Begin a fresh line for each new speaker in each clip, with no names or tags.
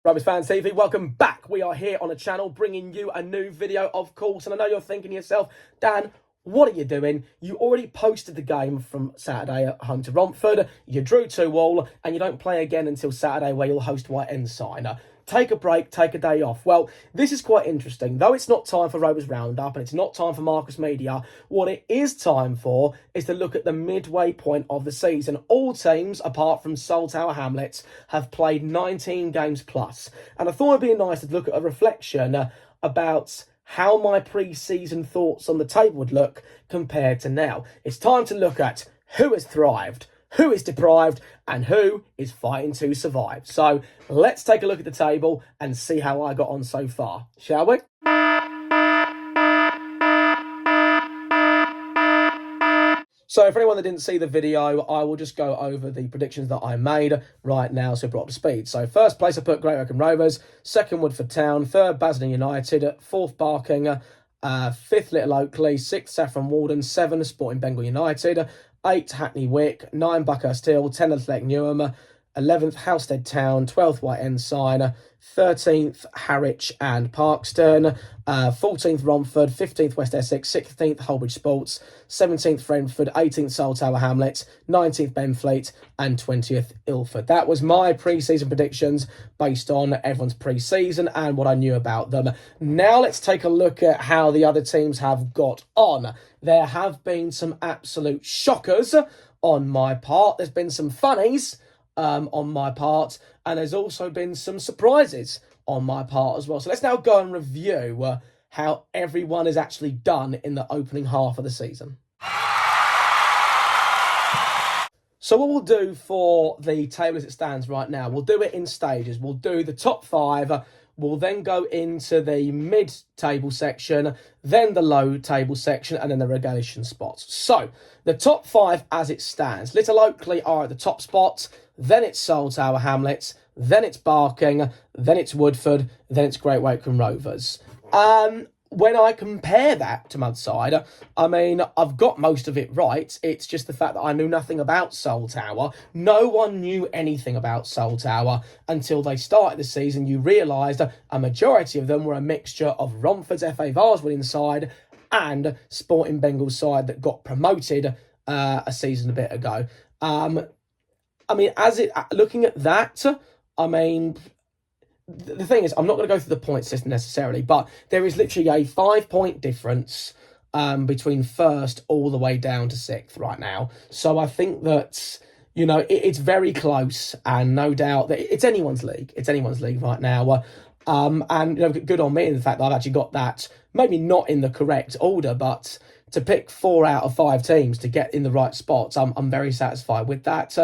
Rovers Fans TV, welcome back. We are here on a channel bringing you a new video, of course. And I know you're thinking to yourself, Dan, what are you doing? You already posted the game from Saturday at home to Romford. You drew 2-2 and you don't play again until Saturday where you'll host White Ensign. Take a break, take a day off. Well, this is quite interesting. Though it's not time for Rovers Roundup and it's not time for Marcus Media, what it is time for is to look at the midway point of the season. All teams, apart from Saltower Hamlets, have played 19 games plus. And I thought it'd be nice to look at a reflection about how my pre-season thoughts on the table would look compared to now. It's time to look at who has thrived, who is deprived, and who is fighting to survive. So let's take a look at the table and see how I got on so far, shall we? So for anyone that didn't see the video, I will just go over the predictions that I made right now so we're up to speed. So first place I put Great Oakham Rovers, second Woodford Town, third Basildon United, fourth Barking, fifth Little Oakley, sixth Saffron Walden, seven Sporting Bengal United, 8 Hackney Wick, 9 Buckhurst Hill, 10 Athletic Newham, 11th Halstead Town, 12th White Ensign, 13th Harwich and Parkstone, 14th Romford, 15th West Essex, 16th Holbridge Sports, 17th Brentford, 18th Saltower Hamlets, 19th Benfleet and 20th Ilford. That was my pre-season predictions based on everyone's pre-season and what I knew about them. Now let's take a look at how the other teams have got on. There have been some absolute shockers on my part. There's been some funnies on my part, and there's also been some surprises on my part as well. So let's now go and review how everyone is actually done in the opening half of the season. So what we'll do for the table as it stands right now, we'll do it in stages. We'll do the top 5, we'll then go into the mid-table section, then the low-table section, and then the relegation spots. So, the top 5 as it stands. Little Oakley are at the top spot, then it's Saltower Hamlets, then it's Barking, then it's Woodford, then it's Great Oakham Rovers. When I compare that to Mudside, I mean, I've got most of it right. It's just the fact that I knew nothing about Saltower. No one knew anything about Saltower until they started the season. You realised a majority of them were a mixture of Romford's FA Vars winning side and Sporting Bengal's side that got promoted a season a bit ago. I mean, looking at that, I mean, the thing is, I'm not going to go through the point system necessarily, but there is literally a 5-point difference between first all the way down to 6th right now. So I think that, you know, it's very close, and no doubt that it's anyone's league. It's anyone's league right now. And, you know, good on me in the fact that I've actually got that, maybe not in the correct order, but to pick 4 out of 5 teams to get in the right spots, I'm very satisfied with that.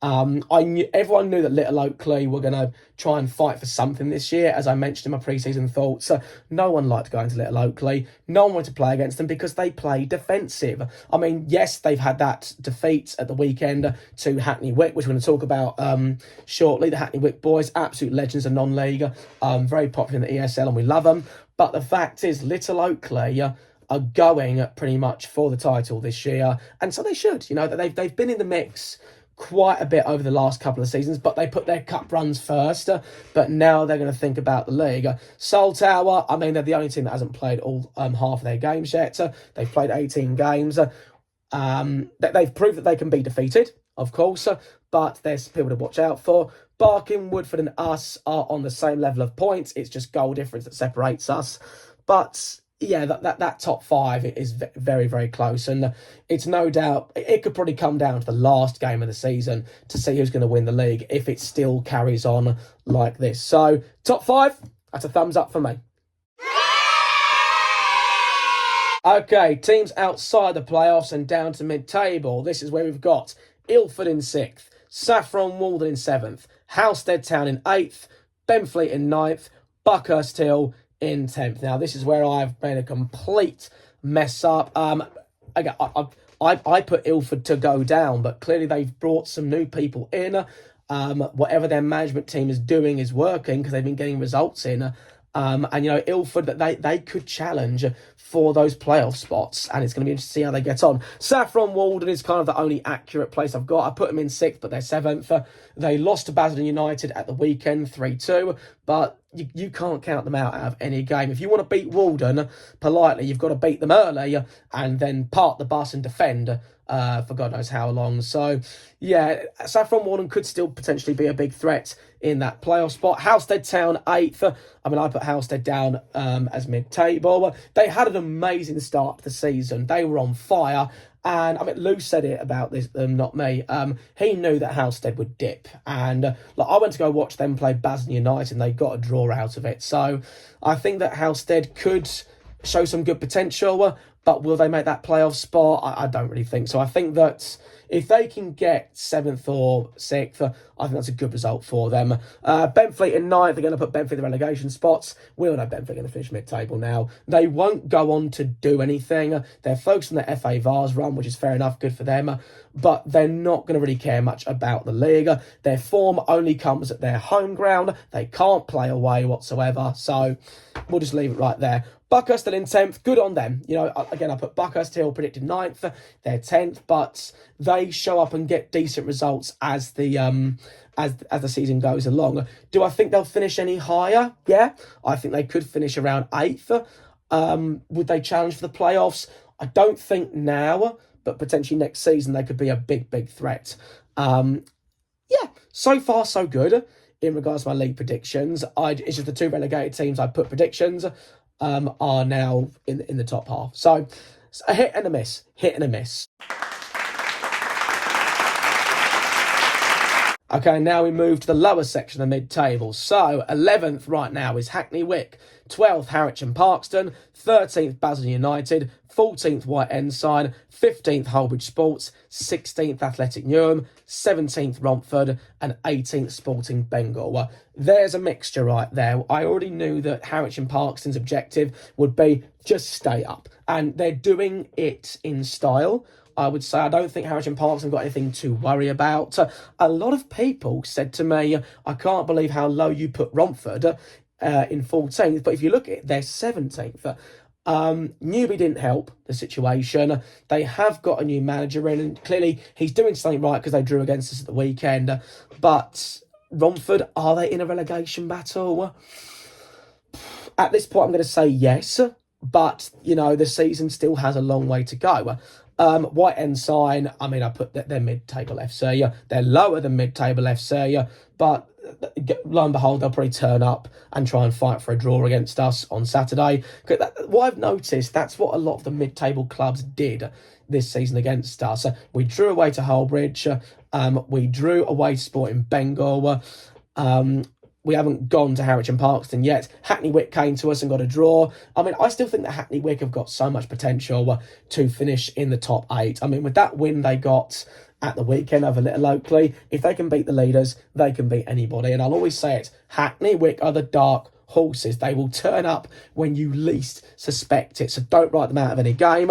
Everyone knew that Little Oakley were going to try and fight for something this year, as I mentioned in my pre-season thoughts. No one liked going to Little Oakley. No one wanted to play against them because they play defensive. I mean, yes, they've had that defeat at the weekend to Hackney Wick, which we're going to talk about shortly. The Hackney Wick boys, absolute legends of non-league, very popular in the ESL, and we love them. But the fact is, Little Oakley are going pretty much for the title this year, and so they should. You know, that they've been in the mix quite a bit over the last couple of seasons, but they put their cup runs first, but now they're going to think about the league. Saltower, I mean, they're the only team that hasn't played all half of their games yet. They've played 18 games. They've proved that they can be defeated, of course, but there's people to watch out for. Barking, Woodford and us are on the same level of points. It's just goal difference that separates us. But yeah, that top 5 is very, very close. And it's no doubt, it could probably come down to the last game of the season to see who's going to win the league if it still carries on like this. So, top 5, that's a thumbs up for me. Okay, teams outside the playoffs and down to mid-table. This is where we've got Ilford in 6th, Saffron Walden in 7th, Halstead Town in 8th, Benfleet in 9th, Buckhurst Hill in 10th. Now, this is where I've made a complete mess up. I put Ilford to go down, but clearly they've brought some new people in. Whatever their management team is doing is working because they've been getting results in. And, you know, Ilford, that they could challenge for those playoff spots, and it's going to be interesting to see how they get on. Saffron Walden is kind of the only accurate place I've got. I put them in 6th, but they're 7th. They lost to Basildon United at the weekend, 3-2, but you can't count them out of any game. If you want to beat Walden politely, you've got to beat them early and then park the bus and defend for God knows how long. So, yeah, Saffron Walden could still potentially be a big threat in that playoff spot. Halstead Town 8th. I mean, I put Halstead down as mid-table. They had an amazing start to the season. They were on fire. And I mean, Lou said it about this, not me. He knew that Halstead would dip, and I went to go watch them play Basildon United, and they got a draw out of it. So I think that Halstead could show some good potential, but will they make that playoff spot? I don't really think so. I think that if they can get 7th or 6th, I think that's a good result for them. Benfleet in 9th, they're going to put Benfleet in the relegation spots. We all know Benfleet are going to finish mid-table now. They won't go on to do anything. They're focused on the FA Vars run, which is fair enough, good for them. But they're not going to really care much about the league. Their form only comes at their home ground. They can't play away whatsoever. So we'll just leave it right there. Buckhurst still in 10th, good on them. You know, again, I put Buckhurst Hill predicted 9th, they're 10th, but they show up and get decent results as the as the season goes along. Do I think they'll finish any higher? Yeah, I think they could finish around 8th. Would they challenge for the playoffs? I don't think now, but potentially next season they could be a big threat. Yeah, so far so good in regards to my league predictions. It's just the 2 relegated teams I put predictions are now in the top half. So a hit and a miss. Okay, now we move to the lower section of the mid-table. So 11th right now is Hackney Wick, 12th Harwich and Parkston, 13th Basildon United, 14th White Ensign, 15th Holbridge Sports, 16th Athletic Newham, 17th Romford, and 18th Sporting Bengal. There's a mixture right there. I already knew that Harwich and Parkston's objective would be just stay up, and they're doing it in style. I would say I don't think Harwich and Parkston got anything to worry about. A lot of people said to me, I can't believe how low you put Romford in 14th, but if you look at it, they're 17th. Newby didn't help the situation. They have got a new manager in, and clearly he's doing something right because they drew against us at the weekend. But Romford, are they in a relegation battle? At this point, I'm going to say yes, but, you know, the season still has a long way to go. White Ensign, I mean, I put that they're mid-table FC. They're lower than mid-table FC, but lo and behold, they'll probably turn up and try and fight for a draw against us on Saturday. What I've noticed, that's what a lot of the mid-table clubs did this season against us. We drew away to Holbridge. We drew away to Sporting Bengal. We haven't gone to Harwich and Parkston yet. Hackney Wick came to us and got a draw. I mean, I still think that Hackney Wick have got so much potential to finish in the top 8. I mean, with that win they got at the weekend over Little Oakley, if they can beat the leaders, they can beat anybody. And I'll always say it, Hackney Wick are the dark horses. They will turn up when you least suspect it. So don't write them out of any game.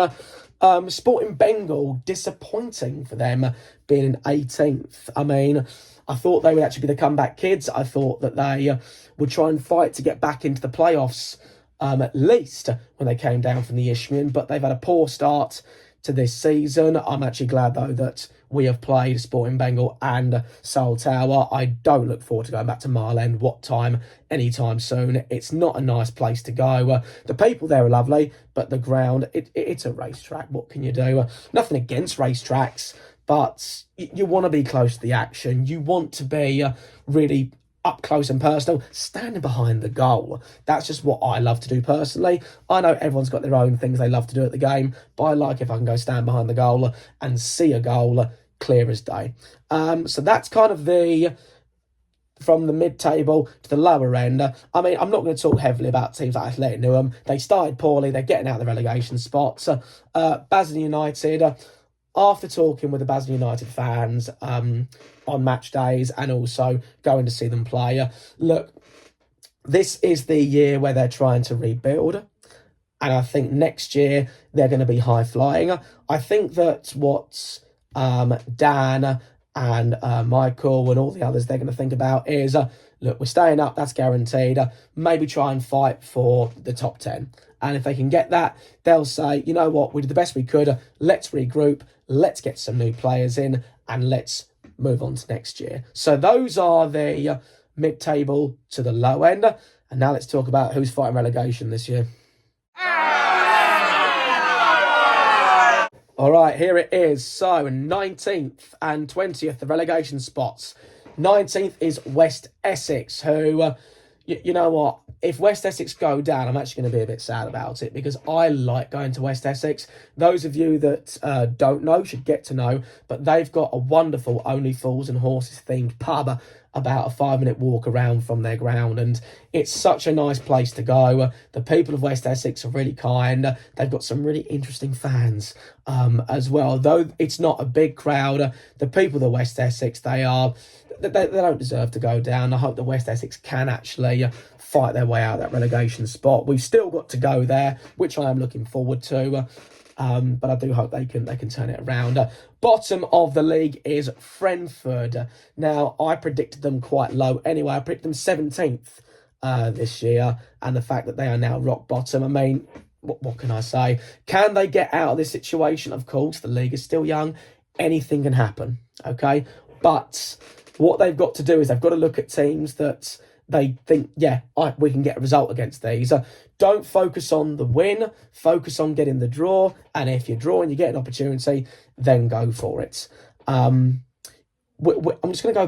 Sporting Bengal, disappointing for them being in 18th. I mean, I thought they would actually be the comeback kids. I thought that they would try and fight to get back into the playoffs, at least when they came down from the Isthmian, but they've had a poor start to this season. I'm actually glad, though, that we have played Sporting Bengal and Seoul Tower. I don't look forward to going back to Mile End, what time, anytime soon. It's not a nice place to go. The people there are lovely, but the ground, it's a racetrack. What can you do? Nothing against racetracks, but you want to be close to the action. You want to be really up close and personal, standing behind the goal. That's just what I love to do personally. I know everyone's got their own things they love to do at the game, but I like if I can go stand behind the goal and see a goal clear as day. So that's kind of from the mid-table to the lower end. I mean, I'm not going to talk heavily about teams like Athletic Newham. They started poorly. They're getting out of the relegation spots. Basildon United, after talking with the Basildon United fans on match days and also going to see them play, look, this is the year where they're trying to rebuild. And I think next year they're going to be high-flying. I think that what Dan and Michael and all the others they're going to think about is, look, we're staying up, that's guaranteed. Maybe try and fight for the top 10. And if they can get that, they'll say, you know what, we did the best we could. Let's regroup. Let's get some new players in and let's move on to next year. So those are the mid-table to the low end. And now let's talk about who's fighting relegation this year. All right, here it is. So 19th and 20th, the relegation spots. 19th is West Essex, who, you know what? If West Essex go down, I'm actually going to be a bit sad about it because I like going to West Essex. Those of you that don't know should get to know, but they've got a wonderful Only Fools and Horses themed pub about a 5-minute walk around from their ground, and it's such a nice place to go. The people of West Essex are really kind. They've got some really interesting fans as well. Though it's not a big crowd, the people of West Essex, they don't deserve to go down. I hope that West Essex can actually fight their way out of that relegation spot. We've still got to go there, which I am looking forward to. But I do hope they can turn it around. Bottom of the league is Brentford. Now, I predicted them quite low anyway. I predicted them 17th this year. And the fact that they are now rock bottom, I mean, what can I say? Can they get out of this situation? Of course, the league is still young. Anything can happen, okay? But what they've got to do is they've got to look at teams that they think, we can get a result against these. Don't focus on the win, focus on getting the draw, and if you're drawing, you get an opportunity, then go for it. I'm just going to go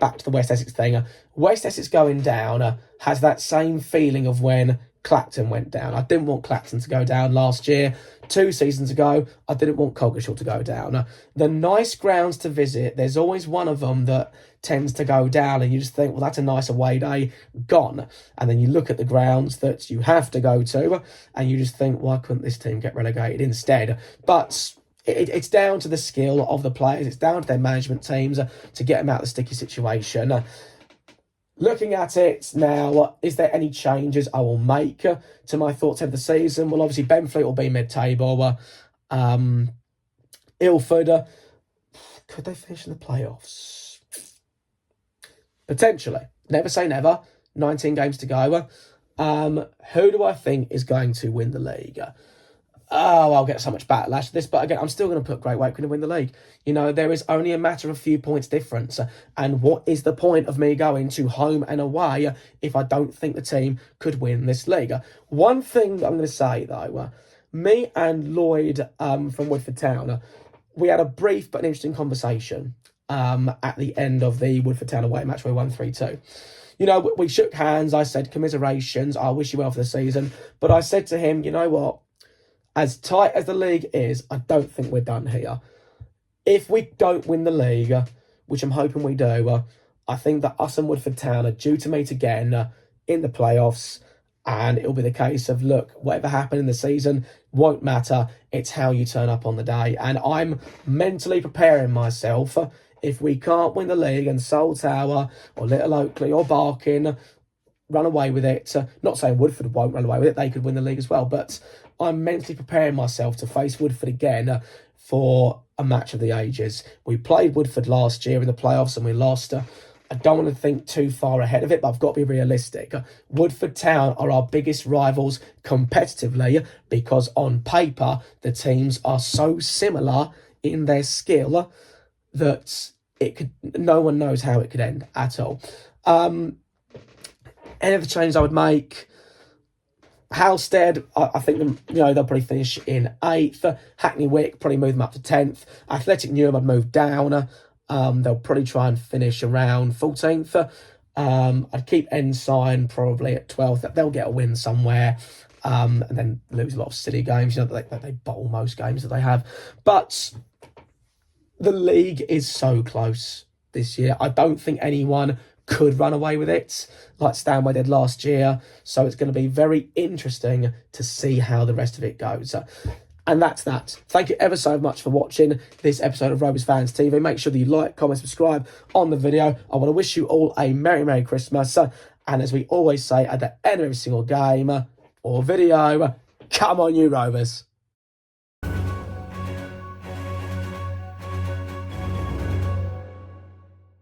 back to the West Essex thing. West Essex going down has that same feeling of when Clacton went down. I didn't want Clacton to go down last year. 2 seasons ago, I didn't want Coggeshall to go down. The nice grounds to visit, there's always one of them that tends to go down and you just think, well, that's a nice away day, gone. And then you look at the grounds that you have to go to and you just think, why couldn't this team get relegated instead? But it's down to the skill of the players. It's down to their management teams to get them out of the sticky situation. Looking at it now, is there any changes I will make to my thoughts of the season? Well, obviously, Benfleet will be mid-table. Ilford, could they finish in the playoffs? Potentially. Never say never. 19 games to go. Who do I think is going to win the league? Oh, I'll get so much backlash to this, but again, I'm still going to put Great Wakeman to win the league. You know, there is only a matter of a few points difference. And what is the point of me going to home and away if I don't think the team could win this league? One thing that I'm going to say, though, me and Lloyd from Woodford Town, we had a brief but an interesting conversation at the end of the Woodford Town away match where we won 3-2. You know, we shook hands. I said, commiserations. I wish you well for the season. But I said to him, you know what? As tight as the league is, I don't think we're done here. If we don't win the league, which I'm hoping we do, I think that us and Woodford Town are due to meet again in the playoffs. And it'll be the case of, look, whatever happened in the season won't matter. It's how you turn up on the day. And I'm mentally preparing myself if we can't win the league and Soul Tower or Little Oakley or Barking run away with it. Not saying Woodford won't run away with it. They could win the league as well. But I'm mentally preparing myself to face Woodford again for a match of the ages. We played Woodford last year in the playoffs and we lost. I don't want to think too far ahead of it, but I've got to be realistic. Woodford Town are our biggest rivals competitively because on paper, the teams are so similar in their skill that no one knows how it could end at all. Any other changes I would make? Halstead, I think they'll probably finish in 8th. Hackney Wick probably move them up to 10th. Athletic Newham I'd move down. They'll probably try and finish around 14th. I'd keep Ensign probably at 12th. They'll get a win somewhere. And then lose a lot of silly games. You know, they bowl most games that they have. But the league is so close this year. I don't think anyone could run away with it like Stanway did last year. So it's going to be very interesting to see how the rest of it goes. And that's that. Thank you ever so much for watching this episode of Rovers Fans TV. Make sure that you like, comment, subscribe on the video. I want to wish you all a Merry, Merry Christmas. And as we always say at the end of every single game or video, come on you Rovers.